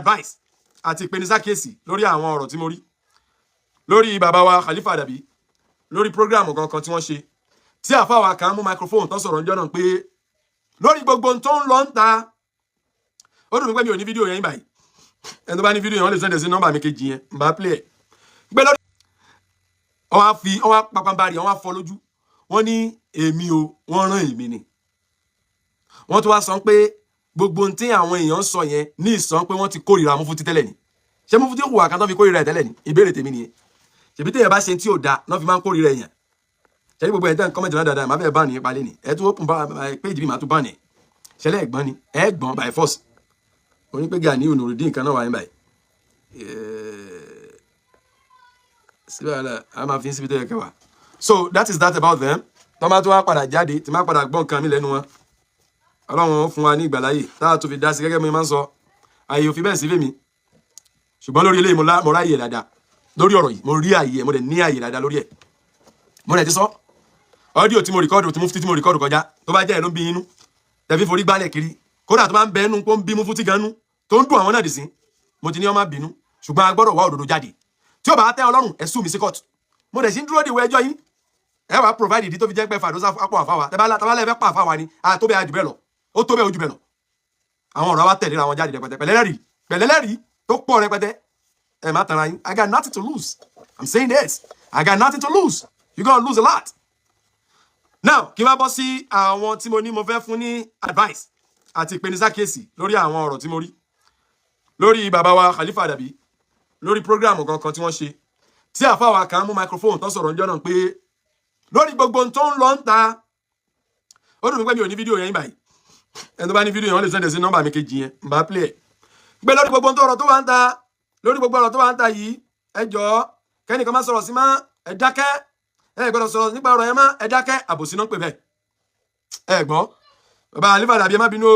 advice àti ìpènisá Akiyesi lórí àwọn ọ̀rọ̀ tí mo rí lórí bàbá wa Khalifa Adabi lórí program kankan tí wọ́n ṣe tí àfáwà kan mú microphone tó sọ̀rọ̀ ńjọ́ náà pé lórí gbogbo tó ń lọ ń ta ó dùn mí pé mi ò ní fídíò yẹn báyìí ẹni tó bá ní fídíò yẹn wọ́n lè sẹ́ndẹ̀ sí nọ́mbà mi kejì yẹn ń bá play ẹ̀ gbé lórí ọwá pàpàǹbarì ọwá fọ́ lójú wọ́n ní èmi o wọ́n rán èmi ni wọ́n tó wá sọ pé gbogbo ohun tí àwọn èèyàn sọ yẹn ní ìsàn pé wọ́n ti kórìíra Mufti tẹ́lẹ̀ ni ṣé Mufti hùwà kan tó fi kórìíra ẹ̀ tẹ́lẹ̀ ni ìbéèrè tèmi nìyẹn ṣèbí téèyàn bá ṣe tí ò da náà fi máa ń kórìíra èèyàn ṣe gbogbo ẹ̀dá nǹkan mẹ́jọ dáadáa máa fẹ́ bá nìyẹn palẹ̀ ni ẹ̀ tó open page bí máa tún bá nìyẹn ṣẹlẹ̀ ẹ̀gbọ́n ni ẹ̀gbọ́n by force onípẹ́gà ní onùrùdín nǹkan náà wà ní báyìí so that is that about them tó máa tó wá padà jáde tí máa padà gbọ́ nǹkan mi lẹ́nu wọn Ọlọ́run fún wa ní ìgbàláyè táà tó fi dá sí gẹ́gẹ́ bí mo máa ń sọ ààyè òfin bẹ́ẹ̀ sí fèmí ṣùgbọ́n lórí eléyìí mo ráyè dáadáa lórí ọ̀rọ̀ yìí mo rí ààyè mo dẹ̀ ní ààyè dáadáa lórí ẹ̀ mo dẹ̀ ti sọ ọ́díò tí mo rìkọ́dù tí Mufti tí mo rìkọ́dù kọjá tó bá jẹ́ ẹ̀ ló ń bí inú tẹ̀fí forí gbálẹ̀ kiri kódà tó máa ń bẹ ẹnu pé ó ń bí Mufti ganú tó ń dùn àwọn náà dì sí mo ti ní ọmọ bínú ṣùgbọ́n a gbọ́dọ̀ wá òdodo jáde tí ó bá tẹ́ Ọlọ́run ẹ sùn mí sí kóòtù mo dẹ̀ sí ń dúró de ìwé ẹjọ́ yín ẹ wàá provide ìdí tó fi jẹ́ pé fàdósà àpò àfáwà tẹ́bálẹ̀ fẹ́ pa àfáwà ni a tó bẹ́ẹ̀ àjù bẹ́ẹ̀ lọ ó tó bẹ́ẹ̀ ojú bẹ́ẹ̀ lọ àwọn ọ̀rọ̀ wa tẹ̀lé àwọn jáde rẹpẹtẹ pẹ̀lẹ́lẹ́rìí tó pọ̀ rẹpẹtẹ ẹ má tara yín I got nothing to lose I'm saying this I got nothing to lose you gonna lose a lot now kí wá bọ́ sí àwọn tí mo ní mo fẹ́ fún ní advice àti ìpènisá Akiyesi lórí àwọn ọ̀rọ̀ tí mo rí lórí bàbá wa Khalifa Adabi lórí program kankan tí wọ́n ṣe tí àfáwà kan mú microphone tó sọ̀rọ̀ ńjọ́ náà pé lórí gbogbo tó ń lọ ń ta ó dùn mí pé mi ò ní fídíò yẹn báyìí ẹni tó bá ní fídíò yẹn wọ́n lè sẹ́ndẹ̀ sí nọ́mbà mi kejì yẹn ń bá play ẹ̀ gbé lórí gbogbo ọ̀rọ̀ tó wà ń ta lórí gbogbo ọ̀rọ̀ tó wà ń ta yìí ẹ jọ̀ọ́ kẹ́nìkan má sọ̀rọ̀ sí má ẹ dákẹ́ ẹ gbọ́dọ̀ sọ̀rọ̀ nípa ọ̀rọ̀ yẹn má ẹ dákẹ́ àbòsí náà pè bẹ́ẹ̀ ẹ gbọ́ bàbá Khalifa Adabi ẹ má bínú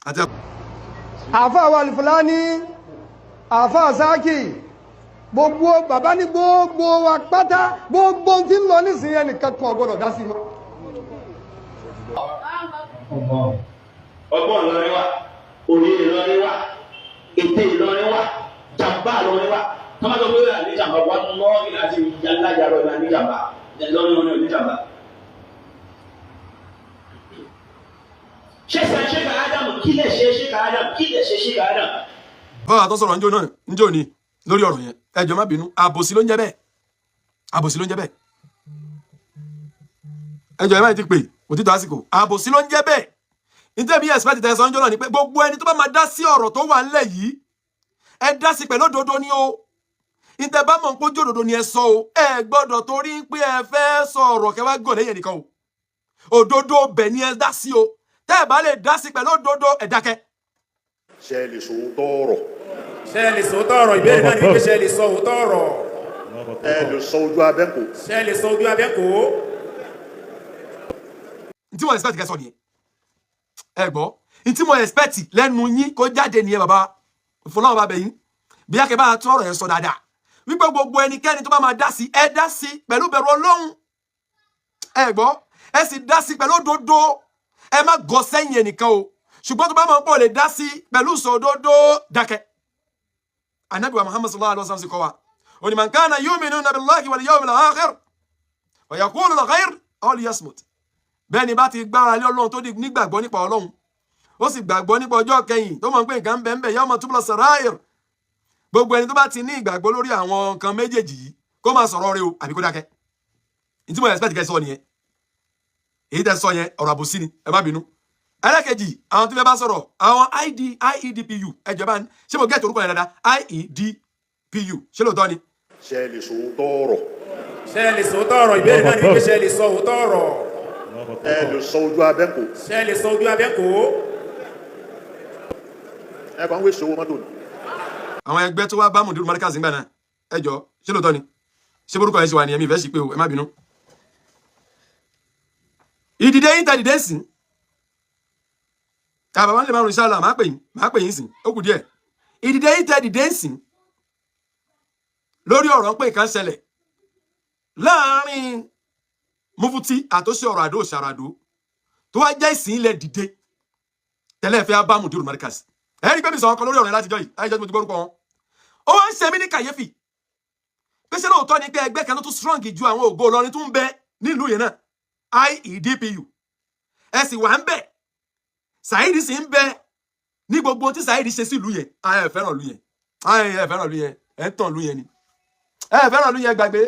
àti àfáà wa Al-Fulani àfáà Zaki gbogbo bàbá ní gbogbo wa pátá gbogbo tí ń lọ nísìnyí ẹnìkan kan ọgbọ́dọ̀ dá sí mọ́. ọgbọ́n Ìlọrin wa òye Ìlọrin wa ètè Ìlọrin wa jàmbá Ìlọrin wa tọ́mọ́tò pé wíwà ní jàmbá wa lọ́ ìlàjì alájàrọ̀ ìlànà ní jàmbá Ìlọrin wọn ní jàmbá. Sheik Adam kí lè ṣe Sheik Adam kí lè ṣe Sheik Adam. bọ́lá tó sọ̀rọ̀ njó ni lórí ọ̀rọ̀ yẹn ẹ jọ̀ọ́ má bínú àbòsí ló ń jẹ́ bẹ́ẹ̀ àbòsí ló ń jẹ́ bẹ́ẹ̀ ẹ jọ̀ọ́ ẹ má ti pè òtítọ́ àsìkò àbòsí ló ń jẹ́ bẹ́ẹ̀ nítorí bí expect tẹ̀ sọ njó náà ni pé gbogbo ẹni tó bá máa dá sí ọ̀rọ̀ tó wà ńlẹ̀ yìí ẹ dá sí pẹ̀lú òdodo ni o nítorí bá mọ̀ ń pójú òdodo ni ẹ sọ o ẹ gbọ́dọ̀ torí pé ẹ fẹ́ sọ ọ̀rọ̀ kẹwàá gàn lẹ́yìn nìkan o òdodo bẹ̀ ni ẹ dá sí o tẹ́ ẹ bá lè dá sí pẹ̀lú òdodo ẹ dákẹ́. ṣé ẹ lè sọ òótọ́ ọ̀rọ̀. ṣé ẹ lè sọ òótọ́ ọ̀rọ̀ ìbéèrè náà ni pé ṣé ẹ lè sọ òótọ́ ọ̀rọ̀. ẹ lè sọ ojú abẹ́kò. ṣé ẹ lè sọ ojú abẹ́kò. ntí mo expect kẹsàn nìyẹn ẹ gbọ́ ntí mo expect lẹ́nu yín kó jáde nìyẹn bàbá fọlọ́wọ́n bàbá yín bí a kẹ́ bá tún ọ̀rọ̀ yẹn sọ dáadáa wípé gbogbo ẹnikẹ́ni tó bá máa dá sí ẹ dá sí pẹ̀lú bẹ̀rù Ọlọ́run ẹ gbọ́ ẹ sì dá sí pẹ̀lú òdodo ẹ má gọ sẹ́yìn ẹnìkan o ṣùgbọ́n tó bá máa ń pọ̀ lè dá sí pẹ̀lú sòdodo dákẹ́. Ànábì wa Muhammad sallallahu alaihi wasallam sì kọ́ wa ó ní man kana yu'minu billahi wal yawmil akhir wa yaqulu al-khayr aw liyasmut bẹ́ẹ̀ ni bá ti gbára lé Ọlọ́run tó nígbàgbọ́ nípa Ọlọ́run ó sì gbàgbọ́ nípa ọjọ́ kẹyìn tó mọ̀ pé nǹkan ń bẹ ń bẹ yawma tubla sarair gbogbo ẹni tó bá ti ní ìgbàgbọ́ lórí àwọn nǹkan méjèèjì yìí kó máa sọ̀rọ̀ rẹ̀ o àbí kó dákẹ́ ní tí mo expect kẹ́ sọ nìyẹn èyí tẹ́ sọ yẹn ọ̀rọ̀ àbòsí ni ẹ má bínú ẹlẹ́kejì àwọn tí fẹ́ bá sọ̀rọ̀ àwọn IEDPU ẹjọ́ bá ṣé mo gẹ́ẹ̀tì orúkọ yẹn dáadáa IEDPU ṣé lóòótọ́ ni. ṣé ẹ lè sọ òótọ́ ọ̀rọ̀. ṣé ẹ lè sọ òótọ́ ọ̀rọ̀ ìbéèrè náà ni pé ṣé ẹ lè sọ òótọ́ ọ̀rọ̀. ẹ lè sọ ojú abẹ́kò. ṣé ẹ lè sọ ojú abẹ́kò. ẹ bá ń wé sowó mọ́tò ni. àwọn ẹgbẹ́ tó wá bá mùdírù mọ́ríkàsì ńgbà náà ẹjọ́ ṣé lóòótọ́ ni ṣé borúkọ yẹn ṣe wà ní ẹ̀mí ìfẹ́ sí pé o ẹ má bínú. ìdìde yín ta dìde sìn bàbá wọn lè máa rún inshallah máa pè yín sìn ó kù díẹ̀ ìdìde yín tẹ dìde sìn lórí ọ̀rọ̀ pé nǹkan ṣẹlẹ̀ láàárín Mufti àtúnṣe ọ̀rọ̀ àdó òṣàràdó tó wá jẹ́ ìsìn ilẹ̀ dìde tẹ́lẹ̀ fẹ́ bá mùdírù mọ́ríkàsì ẹ rí pé mi sọ ọkọ lórí ọ̀rẹ́ látijọ́ yìí láìjọ́ tí mo ti gbórúkọ wọn ó wá ń ṣe mí ní kàyéfì pé ṣé lóòótọ́ ni pé ẹgbẹ́ kan ló tún strong ju àwọn Ògo Ìlọrin tó ń bẹ nílùú yẹn náà IEDPU ẹ sì wà ń bẹ Saheed sì ń bẹ ní gbogbo tí Saheed ṣe sí ìlú yẹn ẹ fẹ́ràn ìlú yẹn ẹ fẹ́ràn ìlú yẹn ẹ ń tàn ìlú yẹn ni ẹ fẹ́ràn ìlú yẹn gbàgbé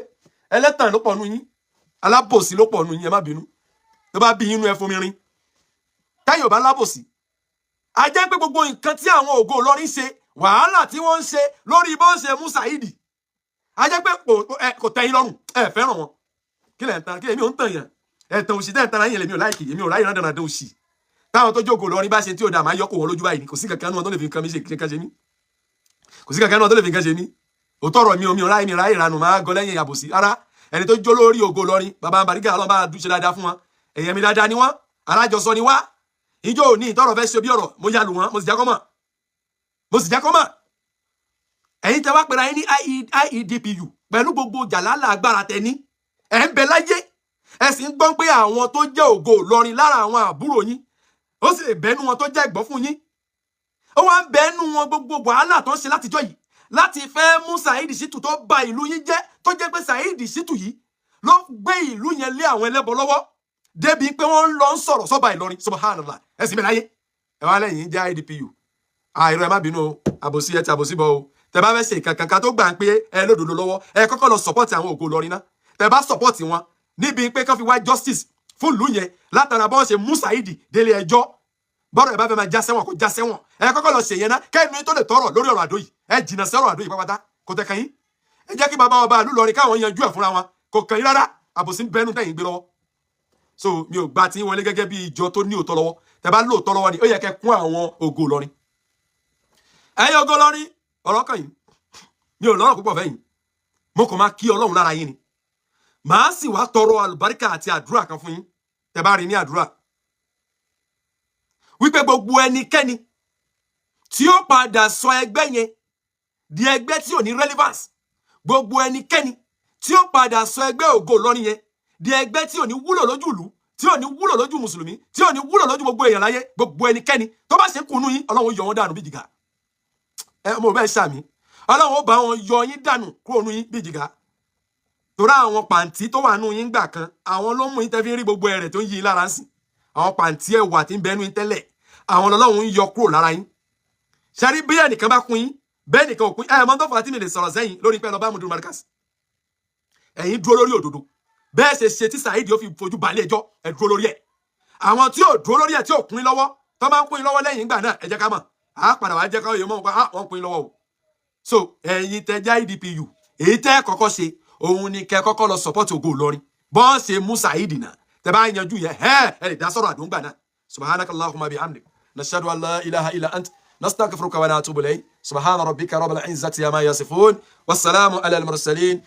ẹlẹ́tàn ló pọ̀ nù yín alábòsí ló pọ̀ nù yín ẹ má bínú tó bá bí inú ẹ fún mi rin táyọ̀ bá lábòsí a jẹ́ pé gbogbo nǹkan tí àwọn Ògo Ìlọrin ṣe wàhálà tí wọ́n ń ṣe lórí bó ń ṣe mú Saheed a jẹ́ pé kò tẹ́yìn lọ́rùn ẹ fẹ́ràn wọn kí lẹ̀ ń tan kí èmi ò ń tàn yàn ẹ̀tàn òṣì tẹ́ ń tanra yín lèmi ò láìkì èmi ò ráyè náà dáná òṣì táwọn tó jókòó Ìlọrin bá ṣe tí ò dà máa yọkò wọn lójú báyìí kò sí kankan náà tó lè fi nǹkan mi ṣe kankan ṣe mí kò sí kankan náà tó lè fi nǹkan ṣe mí òótọ́ mi ò ráyè ìranù máa gọ lẹ́yìn àbòsí ara ẹni tó jó lórí Ògo Ìlọrin bàbá Bariga Ọlọ́run bá dúṣe dáadáa fún wọn èèyàn mi dáadáa ni wọ́n alájọsọ ni wá ìjọ òní ìtọ́rọ̀ fẹ́ ṣe bí ọ̀rọ̀ mo yà lù wọ́n mo sì já kọ́ mọ̀ ẹ̀yin tẹ́ wá pera yín ní IEDPU pẹ̀lú gbogbo jàlálà agbára tẹni ẹ̀ ń bẹ láyé ẹ sì ń gbọ́ pé àwọn tó jẹ́ Ògo Ìlọrin lára àwọn àbúrò yín ó sì lè bẹ́nu wọn tó jẹ́ ẹ̀gbọ́n fún yín ó wá ń bẹ́nu wọn gbogbo wàhálà tó ń ṣe látijọ́ yìí láti fẹ́ mú Saheed Shittu tó ba ìlú yín jẹ́ tó jẹ́ pé Saheed Shittu yìí ló gbé ìlú yẹn lé àwọn ẹlẹ́bọ lọ́wọ́ débi pé wọ́n lọ ń sọ̀rọ̀ sọ́ba Ìlọrin subhanallah ẹ sì mẹ́láyé ẹ wá lẹ́yìn jẹ́ IEDPU àìrọ̀ ẹ má bínú àbòsí ẹ ti àbòsí bọ́ o tẹ bá fẹ́ ṣe kankan tó gbà ń pé ẹ lódodo lọ́wọ́ ẹ kọ́kọ́ lọ support àwọn Ògo Ìlọrin náà tẹ bá support wọn níbi pé kán fi wá justice fún ìlú yẹn látara bọ́n ṣe mú Saheed délé ẹjọ́ bọ́rọ̀ ẹ bá fẹ́ máa já sẹ́wọ̀n kó já sẹ́wọ̀n ẹ kọ́kọ́ lọ ṣe yẹn ná kẹ́nu tó lè tọrọ lórí ọ̀rọ̀ àdó yìí ẹ jìnnà sí ọ̀rọ̀ àdó yìí pápátá kò tẹ kàn yín ẹ jẹ́ kí bàbá ọba ìlú Ìlọrin káwọn yanjú ẹ̀ fúnra wọn kò kàn yín rárá àbòsí bẹ́nu tẹ̀yìn gbé lọ́wọ́ so mi ò gbà tí wọlé gẹ́gẹ́ bí ìjọ tó ní òótọ́ lọ́wọ́ tẹ bá lóòótọ́ lọ́wọ́ ni ó yẹ kẹ́ kún àwọn Ògo Ìlọrin ẹ̀yin Ògo Ìlọrin ọ̀rọ̀ kàn yín mi ò lọ́rọ̀ púpọ̀ fẹ́yìn mo kàn máa kí Ọlọ́run lára yín ni màá sì wá tọrọ àlùbáríkà àti àdúrà kan fún yín tẹ bá rí ní àdúrà wípé gbogbo ẹnikẹ́ni tí ó padà sọ ẹgbẹ́ yẹn di ẹgbẹ́ tí ò ní relevance gbogbo ẹnikẹ́ni tí ó padà sọ ẹgbẹ́ Ògo Ìlọrin yẹn di ẹgbẹ́ tí ò ní wúlò lójú ìlú tí ò ní wúlò lójú mùsùlùmí tí ò ní wúlò lójú gbogbo èèyàn láyé gbogbo ẹnikẹ́ni tó bá ṣe kùnú yín Ọlọ́run yọ wọn dànù bí jìgà ẹ mo bẹ́ẹ̀ ṣàmì Ọlọ́run ó bá wọn yọ yín dànù kúrò nú yín bí jìgà torá àwọn pàǹtí tó wà nú yín gbà kan àwọn ló mú yín tẹ́ fi rí gbogbo ẹ̀rẹ̀ tó ń yí lára sí àwọn pàǹtí ẹ̀wà tí ń bẹnu yín tẹ́lẹ̀ àwọn Ọlọ́run ń yọ kúrò lára yín ṣárí bí ẹnìkan bá kún yín bẹ́ẹ̀ nìkan ò kún mọ́ tó fà á tí mi lè sọ̀rọ̀ sẹ́yìn lórí pẹ́ lọ bá Mudu Markaz ẹ̀yin dúró lórí òdodo bẹ́ẹ̀ ṣe tí Saheed ó fi fojú balẹ̀ ẹjọ́ ẹ dúró lórí ẹ̀ àwọn tí ò dúró lórí ẹ̀ tí ò kún yín lọ́wọ́ tó máa ń kún yín lọ́wọ́ lẹ́yìn ìgbà náà ẹ jẹ́ ká mọ̀ á padà wá jẹ́ ká yọ mọ́ wọn kún yín lọ́wọ́ o so ẹ̀yin tẹ́ jẹ́ IEDPU èyí tẹ́ kọ́kọ́ ṣe òun ni kẹ́ kọ́kọ́ lọ support Ògo Ìlọrin bọ́n ṣe mú Saheed náà tẹ́ bá yanjú yẹn ẹ lè dá sọ̀rọ̀ àdúgbà náà subhanakallahumma bihamdik nashhadu an la ilaha illa ant nastaghfiruka wa natubu ilayk subhana rabbika rabbil izzati amma yasifun wassalamu ala al mursalin